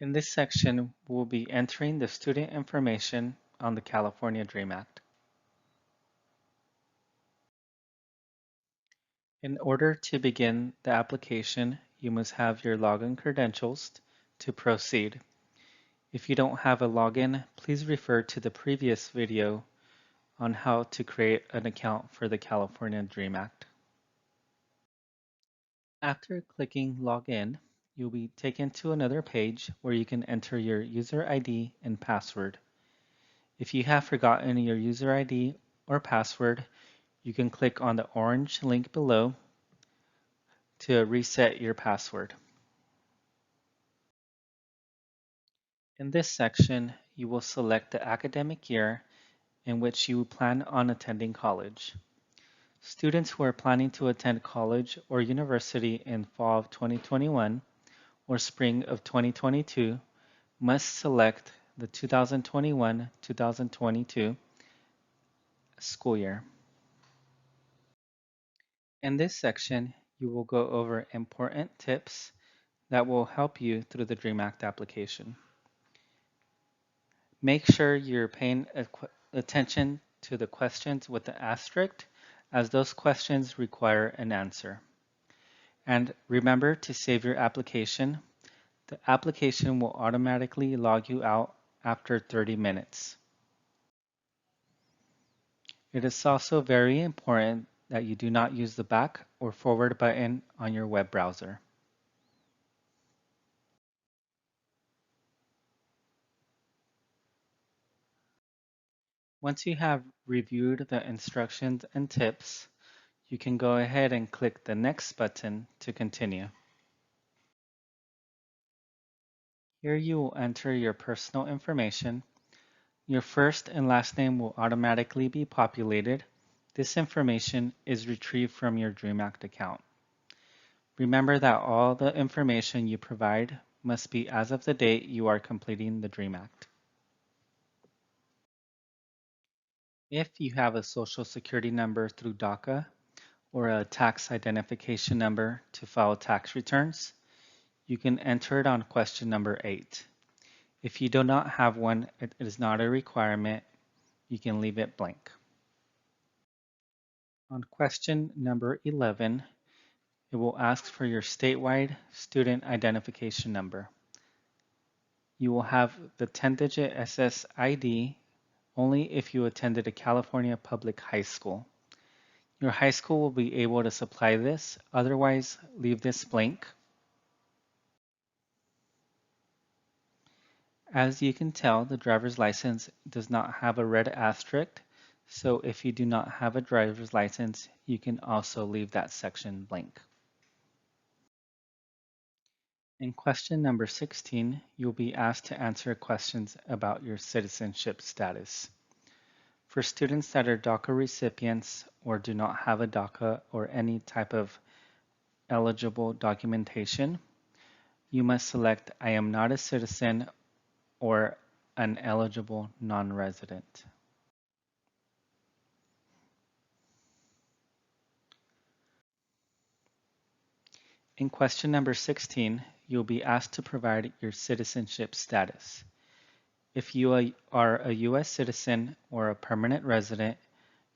In this section, we'll be entering the student information on the California DREAM Act. In order to begin the application, you must have your login credentials to proceed. If you don't have a login, please refer to the previous video on how to create an account for the California DREAM Act. After clicking Login, you'll be taken to another page where you can enter your user ID and password. If you have forgotten your user ID or password, you can click on the orange link below to reset your password. In this section, you will select the academic year in which you plan on attending college. Students who are planning to attend college or university in fall of 2021 or spring of 2022 must select the 2021-2022 school year. In this section, you will go over important tips that will help you through the DREAM Act application. Make sure you're paying attention to the questions with the asterisk, as those questions require an answer. And remember to save your application. The application will automatically log you out after 30 minutes. It is also very important that you do not use the back or forward button on your web browser. Once you have reviewed the instructions and tips, you can go ahead and click the Next button to continue. Here you will enter your personal information. Your first and last name will automatically be populated. This information is retrieved from your DREAM Act account. Remember that all the information you provide must be as of the date you are completing the DREAM Act. If you have a Social Security number through DACA or a tax identification number to file tax returns, you can enter it on question number 8. If you do not have one, it is not a requirement. You can leave it blank. On question number 11, it will ask for your statewide student identification number. You will have the 10-digit SSID only if you attended a California public high school. Your high school will be able to supply this, otherwise leave this blank. As you can tell, the driver's license does not have a red asterisk, so if you do not have a driver's license, you can also leave that section blank. In question number 16, you'll be asked to answer questions about your citizenship status. For students that are DACA recipients or do not have a DACA or any type of eligible documentation, you must select I am not a citizen or an eligible non-resident. In question number 16, you'll be asked to provide your citizenship status. If you are a U.S. citizen or a permanent resident,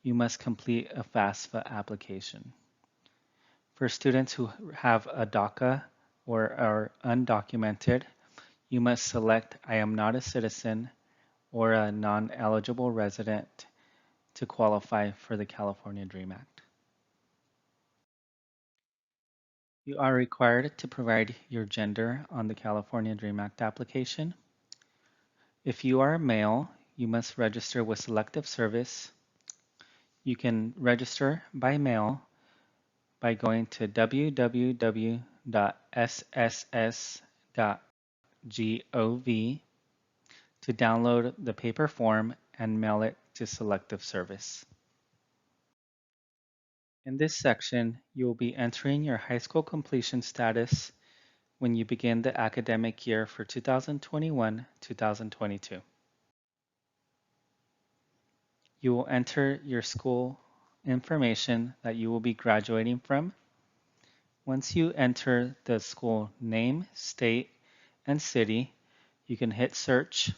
you must complete a FAFSA application. For students who have a DACA or are undocumented, you must select I am not a citizen or a non-eligible resident to qualify for the California DREAM Act. You are required to provide your gender on the California DREAM Act application. If you are a male, you must register with Selective Service. You can register by mail by going to www.sss.gov to download the paper form and mail it to Selective Service. In this section, you will be entering your high school completion status when you begin the academic year for 2021-2022. You will enter your school information that you will be graduating from. Once you enter the school name, state, and city, You can hit search,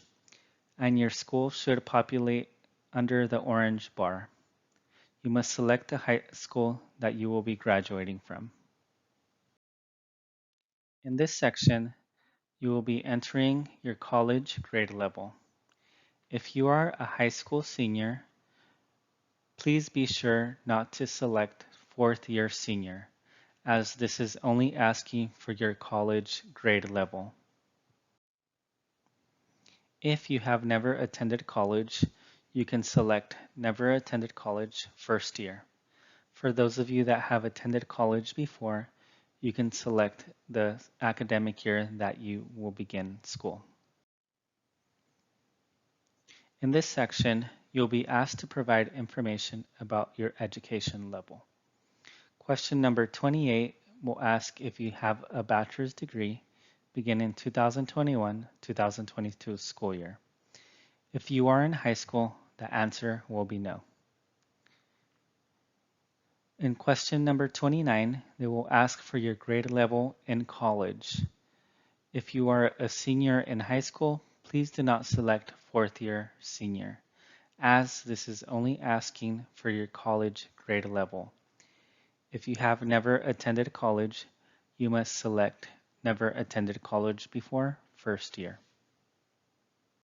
and your school should populate under the orange bar. You must select the high school that you will be graduating from. In this section, you will be entering your college grade level. If you are a high school senior, please be sure not to select fourth year senior, as this is only asking for your college grade level. If you have never attended college, you can select Never Attended College First Year. For those of you that have attended college before, you can select the academic year that you will begin school. In this section, you'll be asked to provide information about your education level. Question number 28 will ask if you have a bachelor's degree beginning 2021-2022 school year. If you are in high school, the answer will be no. In question number 29, they will ask for your grade level in college. If you are a senior in high school, please do not select fourth year senior, as this is only asking for your college grade level. If you have never attended college, you must select Never Attended College before first year.